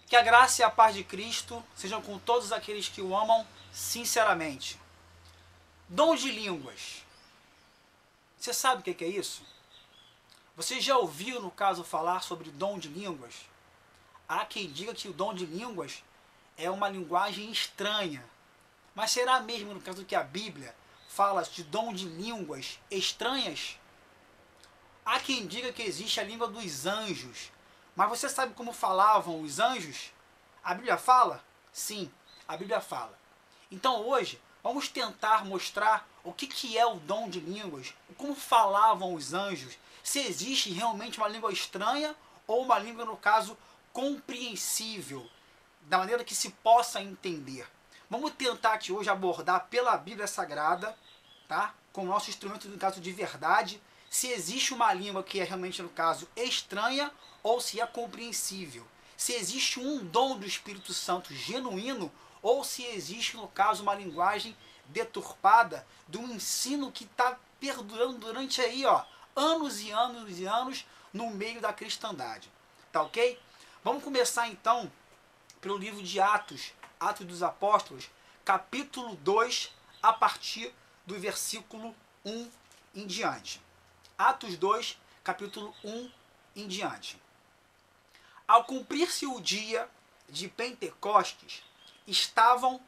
Que a graça e a paz de Cristo sejam com todos aqueles que o amam sinceramente. Dom de línguas. Você sabe o que é isso? Você já ouviu, no caso, falar sobre dom de línguas? Há quem diga que o dom de línguas é uma linguagem estranha. Mas será mesmo, no caso, que a Bíblia fala de dom de línguas estranhas? Há quem diga que existe a língua dos anjos. Mas você sabe como falavam os anjos? A Bíblia fala? Sim, a Bíblia fala. Então hoje, vamos tentar mostrar o que é o dom de línguas, como falavam os anjos, se existe realmente uma língua estranha ou uma língua, no caso, compreensível, da maneira que se possa entender. Vamos tentar aqui hoje abordar pela Bíblia Sagrada, tá? Com o nosso instrumento, no caso, de verdade, se existe uma língua que é realmente, no caso, estranha ou se é compreensível. Se existe um dom do Espírito Santo genuíno ou se existe, no caso, uma linguagem deturpada do ensino que está perdurando durante aí, ó, anos e anos e anos no meio da cristandade. Tá ok? Vamos começar então pelo livro de Atos, Atos dos Apóstolos, capítulo 2, a partir do versículo 1 em diante. Atos 2, capítulo 1 em diante. Ao cumprir-se o dia de Pentecostes, estavam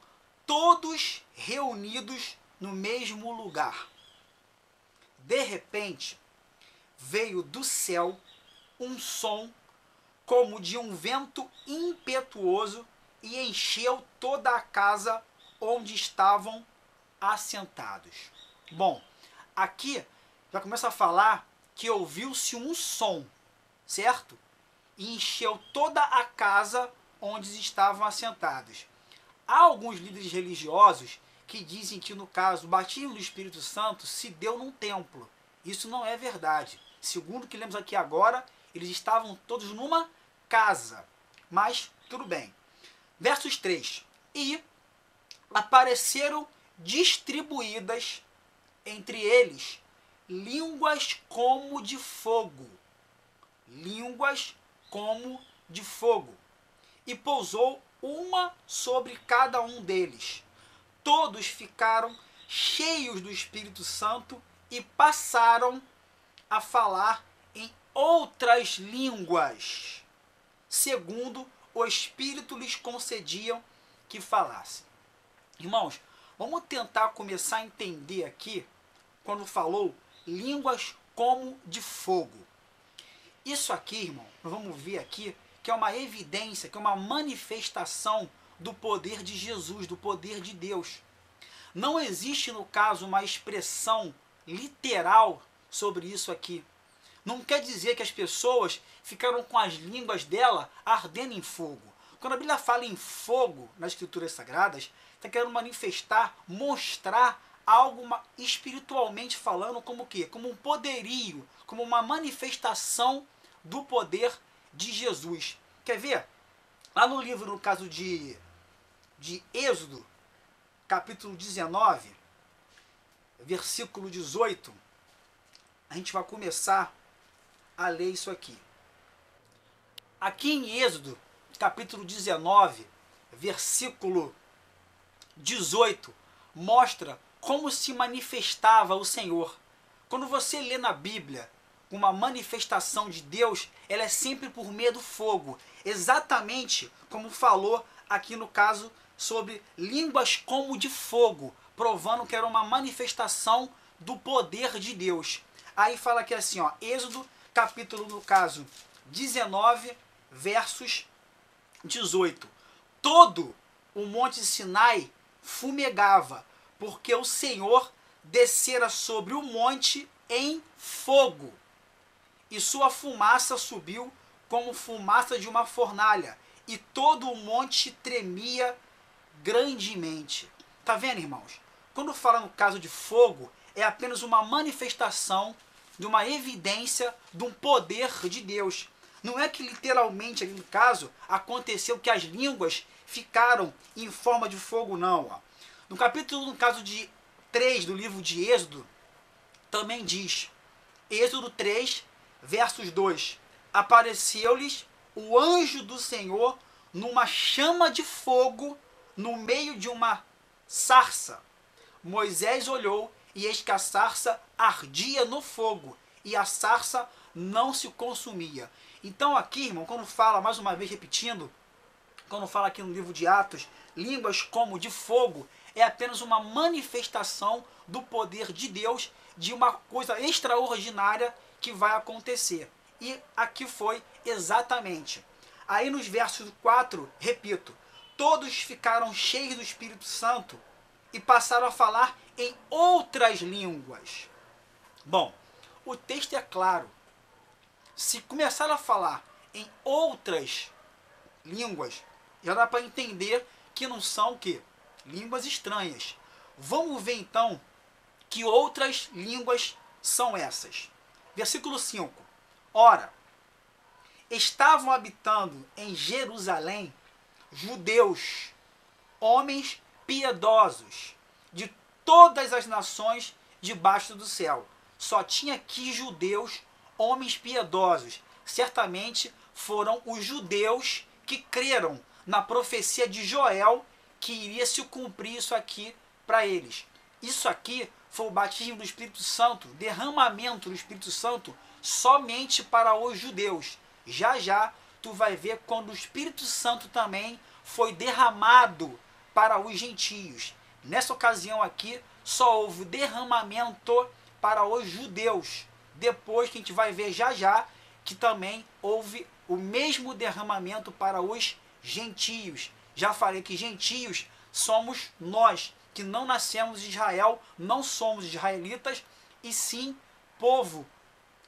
todos reunidos no mesmo lugar. De repente, veio do céu um som como de um vento impetuoso e encheu toda a casa onde estavam assentados. Bom, aqui já começa a falar que ouviu-se um som, certo? E encheu toda a casa onde estavam assentados. Há alguns líderes religiosos que dizem que, no caso, o batismo do Espírito Santo se deu num templo. Isso não é verdade. Segundo o que lemos aqui agora, eles estavam todos numa casa. Mas, tudo bem. Versos 3. E apareceram distribuídas entre eles línguas como de fogo. Línguas como de fogo. E pousou uma sobre cada um deles. Todos ficaram cheios do Espírito Santo e passaram a falar em outras línguas, segundo o Espírito lhes concediam que falassem. Irmãos, vamos tentar começar a entender aqui, quando falou línguas como de fogo. Isso aqui, irmão, nós vamos ver aqui, que é uma evidência, que é uma manifestação do poder de Jesus, do poder de Deus. Não existe, no caso, uma expressão literal sobre isso aqui. Não quer dizer que as pessoas ficaram com as línguas dela ardendo em fogo. Quando a Bíblia fala em fogo nas Escrituras Sagradas, está querendo manifestar, mostrar algo espiritualmente falando como o quê? Como um poderio, como uma manifestação do poder de Jesus. Quer ver? Lá no livro, no caso de Êxodo, capítulo 19, versículo 18, a gente vai começar a ler isso aqui. Aqui em Êxodo, capítulo 19, versículo 18, mostra como se manifestava o Senhor. Quando você lê na Bíblia uma manifestação de Deus, ela é sempre por meio do fogo. Exatamente como falou aqui no caso sobre línguas como de fogo, provando que era uma manifestação do poder de Deus. Aí fala aqui assim, ó, Êxodo, capítulo, no caso, 19, versos 18. Todo o monte Sinai fumegava, porque o Senhor descera sobre o monte em fogo, e sua fumaça subiu como fumaça de uma fornalha, e todo o monte tremia grandemente. Tá vendo, irmãos? Quando fala no caso de fogo, é apenas uma manifestação de uma evidência de um poder de Deus. Não é que literalmente, ali no caso, aconteceu que as línguas ficaram em forma de fogo, não. Ó. No capítulo, no caso de 3 do livro de Êxodo, também diz, Êxodo 3, versos 2, apareceu-lhes o anjo do Senhor numa chama de fogo no meio de uma sarça. Moisés olhou e eis que a sarça ardia no fogo e a sarça não se consumia. Então aqui, irmão, quando fala, mais uma vez repetindo, quando fala aqui no livro de Atos, línguas como de fogo, é apenas uma manifestação do poder de Deus, de uma coisa extraordinária que vai acontecer. E aqui foi exatamente. Aí nos versos 4, repito, todos ficaram cheios do Espírito Santo e passaram a falar em outras línguas. Bom, o texto é claro. Se começar a falar em outras línguas, já dá para entender que não são o quê? Línguas estranhas. Vamos ver então que outras línguas são essas. Versículo 5. Ora, estavam habitando em Jerusalém judeus, homens piedosos, de todas as nações debaixo do céu. Só tinha aqui judeus, homens piedosos. Certamente foram os judeus que creram na profecia de Joel, que iria se cumprir isso aqui para eles. Isso aqui foi o batismo do Espírito Santo, derramamento do Espírito Santo somente para os judeus. Já já tu vai ver quando o Espírito Santo também foi derramado para os gentios. Nessa ocasião aqui só houve derramamento para os judeus. Depois que a gente vai ver já já que também houve o mesmo derramamento para os gentios. Já falei que gentios somos nós, que não nascemos em Israel, não somos israelitas, e sim povo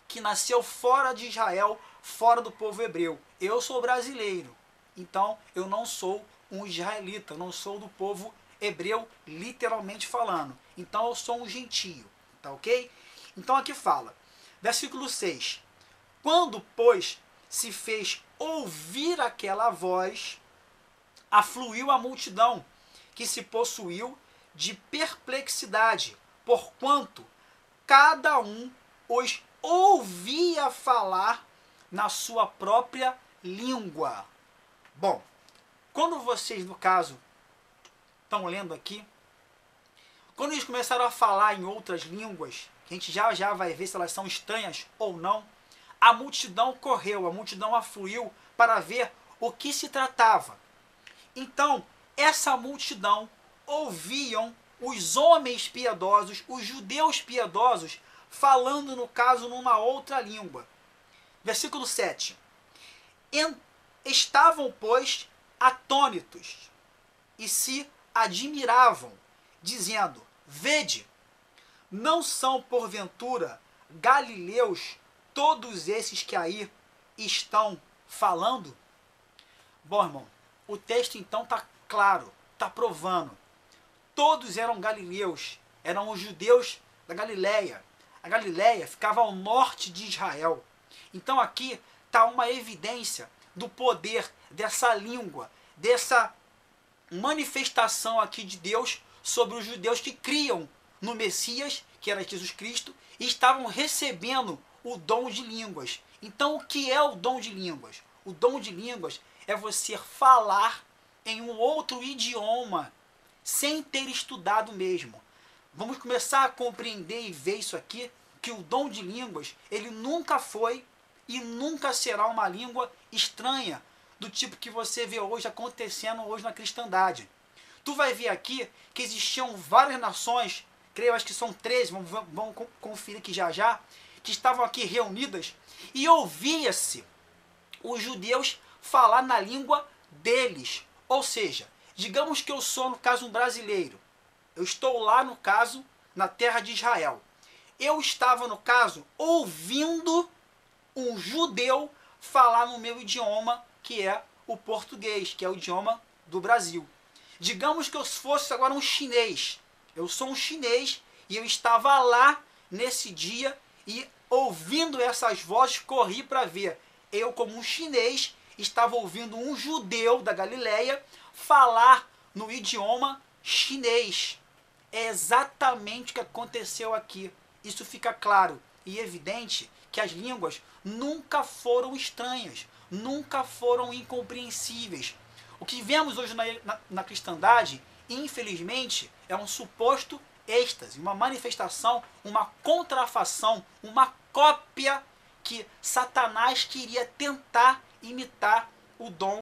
que nasceu fora de Israel, fora do povo hebreu. Eu sou brasileiro, então eu não sou um israelita, não sou do povo hebreu, literalmente falando. Então eu sou um gentio, tá ok? Então aqui fala, versículo 6. Quando, pois, se fez ouvir aquela voz, afluiu a multidão, que se possuiu de perplexidade, porquanto cada um os ouvia falar na sua própria língua. Bom, quando vocês, no caso, estão lendo aqui, quando eles começaram a falar em outras línguas, que a gente já já vai ver se elas são estranhas ou não, a multidão correu, a multidão afluiu para ver o que se tratava. Então, essa multidão ouviam os homens piedosos, os judeus piedosos, falando, no caso, numa outra língua. Versículo 7. Estavam, pois, atônitos e se admiravam, dizendo, vede, não são, porventura, galileus todos esses que aí estão falando? Bom, irmão, o texto então está claro, está provando. Todos eram galileus, eram os judeus da Galileia. A Galileia ficava ao norte de Israel. Então aqui está uma evidência do poder dessa língua, dessa manifestação aqui de Deus sobre os judeus que criam no Messias, que era Jesus Cristo, e estavam recebendo o dom de línguas. Então o que é o dom de línguas? O dom de línguas é você falar em um outro idioma, sem ter estudado mesmo. Vamos começar a compreender e ver isso aqui, que o dom de línguas, ele nunca foi e nunca será uma língua estranha, do tipo que você vê hoje acontecendo hoje na cristandade. Tu vai ver aqui que existiam várias nações, creio, acho que são 13, vamos conferir aqui já já, que estavam aqui reunidas, e ouvia-se os judeus falar na língua deles. Ou seja, digamos que eu sou, no caso, um brasileiro. Eu estou lá, no caso, na terra de Israel. Eu estava, no caso, ouvindo um judeu falar no meu idioma, que é o português, que é o idioma do Brasil. Digamos que eu fosse agora um chinês. Eu sou um chinês e eu estava lá nesse dia e ouvindo essas vozes, corri para ver. Eu, como um chinês, estava ouvindo um judeu da Galileia falar no idioma chinês. É exatamente o que aconteceu aqui. Isso fica claro e evidente que as línguas nunca foram estranhas, nunca foram incompreensíveis. O que vemos hoje na cristandade, infelizmente, é um suposto êxtase, uma manifestação, uma contrafação, uma cópia que Satanás queria tentar imitar o dom